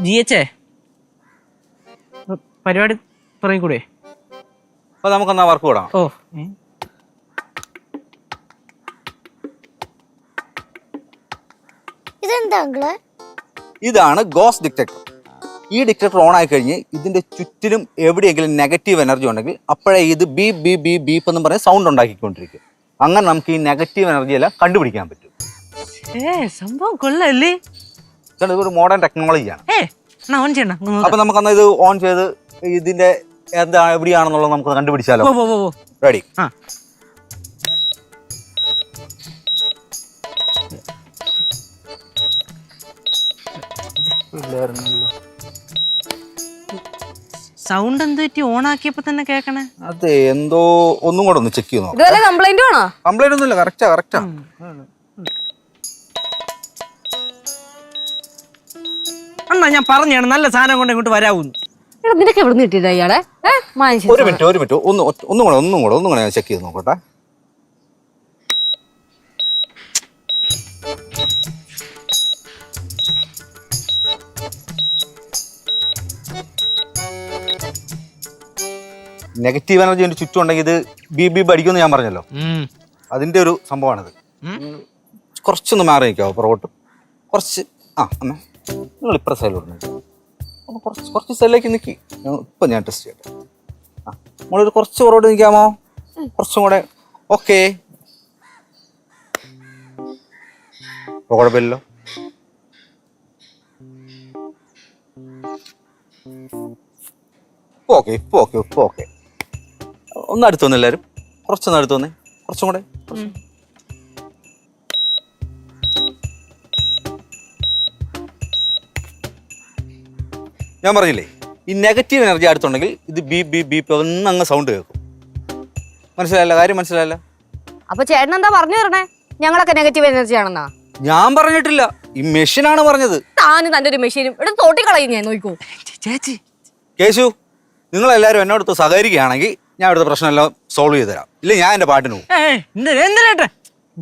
ജിഎച്ചേ പരിപാടി പറയൂടെ? അപ്പൊ നമുക്കെന്നാ വർക്ക് കൂടാം. ഓ ഇതെന്താ അങ്കിള്? ഇതാണ് ഗോസ് ഡിറ്റക്ടർ. ഈ ഡിറ്റക്ടർ ഓൺ ആയി കഴിഞ്ഞ് ഇതിന്റെ ചുറ്റിലും എവിടെയെങ്കിലും നെഗറ്റീവ് എനർജി ഉണ്ടെങ്കിൽ അപ്പോഴേ ഇത് ബീപ് ബീപ് ബീപ് ബീപ്പ് എന്ന് പറഞ്ഞ് സൗണ്ട് ഉണ്ടാക്കിക്കൊണ്ടിരിക്കും. അങ്ങനെ നമുക്ക് ഈ നെഗറ്റീവ് എനർജി എല്ലാം കണ്ടുപിടിക്കാൻ പറ്റും. സംഭവം കൊള്ളല്ലേ? ഇതൊരു മോഡേൺ ടെക്നോളജിയാണ്. അപ്പൊ നമുക്ക് അന്ന് ഇത് ഓൺ ചെയ്ത് ഇതിന്റെ എന്താ എവിടെയാണെന്നുള്ളത് നമുക്ക് കണ്ടുപിടിച്ചാലോ? റെഡി? സൗണ്ട് എന്ത് പറ്റി ഓൺ ആക്കിയപ്പോ തന്നെ കേക്കണേ? അതെ, എന്തോ ഒന്നും കൂടെ ഒന്ന് ചെക്ക് ചെയ്തു. കംപ്ലൈന്റ് ആണോ? കംപ്ലൈന്റ് ഒന്നുമില്ല, കറക്റ്റാ. അണ്ണാ ഞാൻ പറഞ്ഞാണ് നല്ല സാധനം കൊണ്ട് ഇങ്ങോട്ട് വരാവൂന്ന്. നിനക്ക് എവിടെ നിന്ന് കിട്ടിയതാ ഇയാളെ? ഒരു മിനിറ്റ് ഒന്നും കൂടെ ഞാൻ ചെക്ക് ചെയ്ത് നോക്കട്ടെ. നെഗറ്റീവ് എനർജി എൻ്റെ ചുറ്റും ഉണ്ടെങ്കിൽ ഇത് ബി അടിക്കുമെന്ന് ഞാൻ പറഞ്ഞല്ലോ. അതിന്റെ ഒരു സംഭവമാണിത്. കുറച്ചൊന്ന് മാറി നിൽക്കാവോ പുറകോട്ട്? കുറച്ച് അമ്മ നിങ്ങൾ ഇപ്പുറ സൈഡിലോട്ട് കുറച്ച് സൈഡിലേക്ക് നിൽക്കി. ഇപ്പം ഞാൻ ടെസ്റ്റ് ചെയ്യട്ടെ. നമ്മളൊരു കുറച്ച് പുറകോട്ട് നിൽക്കാമോ? കുറച്ചും കൂടെ. ഓക്കെ, കുഴപ്പമില്ലല്ലോ. ഇപ്പൊ ഓക്കെ. ഒന്ന് അടുത്ത് വന്ന് എല്ലാവരും, കുറച്ചൊന്ന് അടുത്ത് വന്നേ. കുറച്ചും കൂടെ. ഞാൻ പറഞ്ഞില്ലേ, ഈ നെഗറ്റീവ് എനർജി അടുത്തുണ്ടെങ്കിൽ ഇത് ബീപ് ബീപ് ബീപ്പ് ഒന്നങ്ങ് സൗണ്ട് കേൾക്കും. മനസ്സിലായല്ലോ? കാര്യം മനസ്സിലായല്ലോ? അപ്പൊ ചേട്ടൻ എന്താ പറഞ്ഞു തരണേ? ഞങ്ങളൊക്കെ നെഗറ്റീവ് എനർജി ആണെന്നാ? ഞാൻ പറഞ്ഞിട്ടില്ല, ഈ മെഷീനാണ് പറഞ്ഞത്. താന് തന്റെ ഒരു മെഷീനും എടുത്ത് തോട്ടി കളയും. ഞാൻ നോക്കൂ ചേച്ചി. കേശു, നിങ്ങളെല്ലാവരും എന്നോടത്ത് സഹകരിക്കുകയാണെങ്കിൽ ഞാൻ ഇവിടുത്തെ പ്രശ്നമെല്ലാം സോൾവ് ചെയ്ത് തരാം. ഇല്ല ഞാൻ എൻ്റെ പാട്ടിന് പോകും.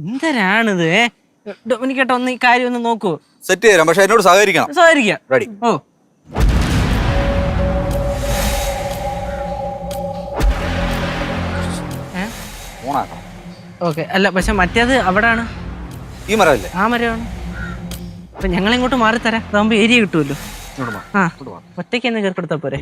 എന്തരാണിത്? ഡൊമിനിക്കേട്ടാ ഒന്ന് ഈ കാര്യം ഒന്ന് നോക്കൂ. സെറ്റ് ചെയ്ത് തരാം, പക്ഷെ എന്നോട് സഹകരിക്കണം. സഹകരിക്കാം. റെഡി? ഓണാക്കണം. ഓക്കെ. അല്ല പക്ഷെ മറ്റേത് അവിടാണ്. ഈ മരമല്ലേ? ആ മരമാണ്. അപ്പൊ ഞങ്ങൾ ഇങ്ങോട്ട് മാറിത്തരാം, അതാകുമ്പോ ഏരിയ കിട്ടുമല്ലോ. ഒറ്റയ്ക്ക് തന്നെ കയറിപ്പെടുത്താ പോരെ?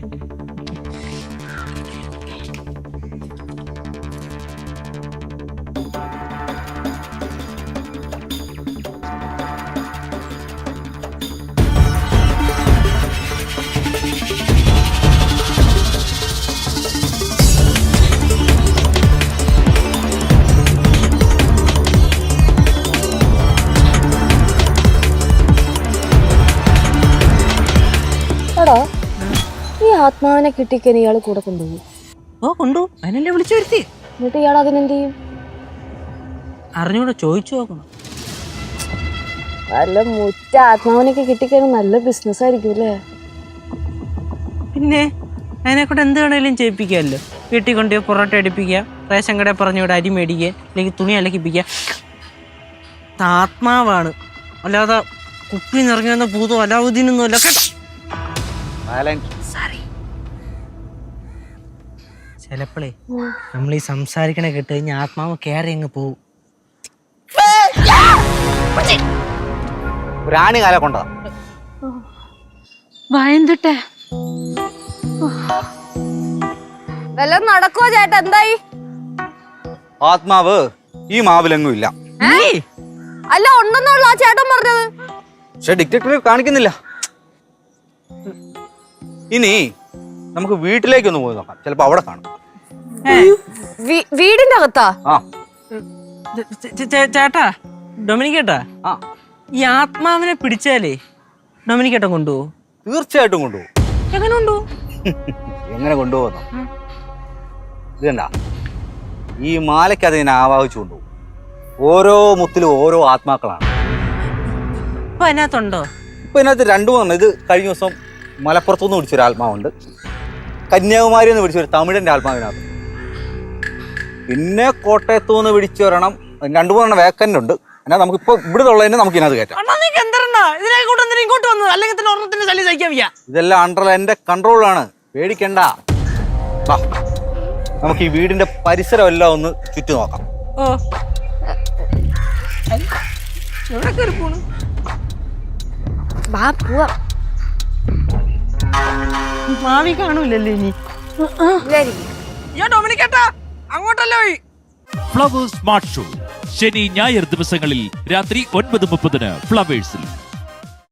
ഈ ആത്മാവിനെ കിട്ടിക്കാൻ ഇയാള് കൂടെ കൊണ്ടുപോകും. കൊണ്ടുപോകും. അതിനല്ലേ വിളിച്ചു വരുത്തി. എന്നിട്ട് ഇയാൾ അതിനെന്ത് ചെയ്യും? അറിഞ്ഞൂടെ, ചോദിച്ചു നോക്കണം. നല്ല മുറ്റ ആത്മാവിനൊക്കെ കിട്ടിക്കഴിഞ്ഞാൽ നല്ല ബിസിനസ് ആയിരിക്കും അല്ലേ? പിന്നെ അതിനെക്കൂടെ എന്ത് വേണേലും ചെയ്യിപ്പിക്കാമല്ലോ. വീട്ടിൽ കൊണ്ടുപോയി പൊറോട്ട അടിപ്പിക്കുക, റേഷൻ കടയിൽ പറഞ്ഞവിടെ അരി മേടിക്കുക, അല്ലെങ്കിൽ തുണി അലക്കിപ്പിക്കുക. ആത്മാവാണ്, അല്ലാതെ കുപ്പി നിറങ്ങുന്ന ഭൂതം അലാവുദ്ദീനൊന്നും അല്ല. ചിലപ്പോഴേ നമ്മൾ ഈ സംസാരിക്കണ കേട്ട് കഴിഞ്ഞാൽ ആത്മാവ് കയറി അങ്ങ് പോവും. ഒരാണികാല കൊണ്ടതാ. ഭയന്നിട്ടെ വല്ലതും നടക്കുവോ ചേട്ടാ? എന്തായി? ആത്മാവ് ഈ മാവിലെങ്ങും ഇല്ല. അല്ല ഉണ്ടെന്നുള്ള ആ ചേട്ടൻ പറഞ്ഞത്. പക്ഷെ ഡിറ്റക്ടറിൽ കാണിക്കുന്നില്ല. ഇനി നമുക്ക് വീട്ടിലേക്കൊന്ന് പോയി നോക്കാം, ചിലപ്പോ അവിടെ കാണും. വീടിന്റെ അകത്താ? ചേട്ടാ, ഡൊമിനിക്കേട്ടാ, ഈ ആത്മാവിനെ പിടിച്ചാലേ ഡൊമിനിക്കേട്ടൻ കൊണ്ടുപോകും? തീർച്ചയായിട്ടും കൊണ്ടുപോകും. എങ്ങനെ കൊണ്ടുപോകും? എങ്ങനെ കൊണ്ടുപോകുന്നു? ഇത് കണ്ട, ഈ മാലയ്ക്ക് അതിനെ ആവാഹിച്ചു കൊണ്ടുപോകും. ഓരോ മുത്തിലും ഓരോ ആത്മാക്കളാണ്. ഇപ്പൊ അതിനകത്തുണ്ടോ? ഇപ്പൊ ഇതിനകത്ത് 2-3 ഇത് കഴിഞ്ഞ ദിവസം മലപ്പുറത്തുനിന്ന് പിടിച്ചൊരു ആത്മാവുണ്ട്, കന്യാകുമാരിയിൽ നിന്ന് പിടിച്ചൊരു തമിഴൻ്റെ ആത്മാവിനകത്ത്, പിന്നെ കോട്ടയത്തു നിന്ന് പിടിച്ചൊരെണ്ണം, 2-3 വേക്കൻ്റ് ഉണ്ട്. എന്നാൽ നമുക്കിപ്പോൾ ഇവിടെ ഉള്ളതിനെ നമുക്ക് ഇതിനകത്ത് കയറ്റാം. വന്നാ ഇതിനെ കൂട്ടം ഇങ്ങോട്ട് വന്നു, അല്ലെങ്കിൽ തന്നെ ഒരെണ്ണത്തിന്റെ ശല്യം സഹിക്കാൻ വയ്യ. ഇതെല്ലാം അണ്ടർ എന്റെ കൺട്രോളാണ്, പേടിക്കണ്ട. വാ, നമുക്ക് ഈ വീടിന്റെ പരിസരം എല്ലാം ഒന്ന് ചുറ്റി നോക്കാം. ഓ എവിടെ കയറി പോണു? വാ പോവാ. മാവി കാണൂലല്ലേ ഇനി? ഡൊമിനിക്കേട്ടാ അങ്ങോട്ടല്ലേ പോയി. ഫ്ലവേഴ്സ് സ്മാർട്ട് ഷോ ശനി ഞായർ ദിവസങ്ങളിൽ രാത്രി 9:30 ഫ്ലവേഴ്സിൽ.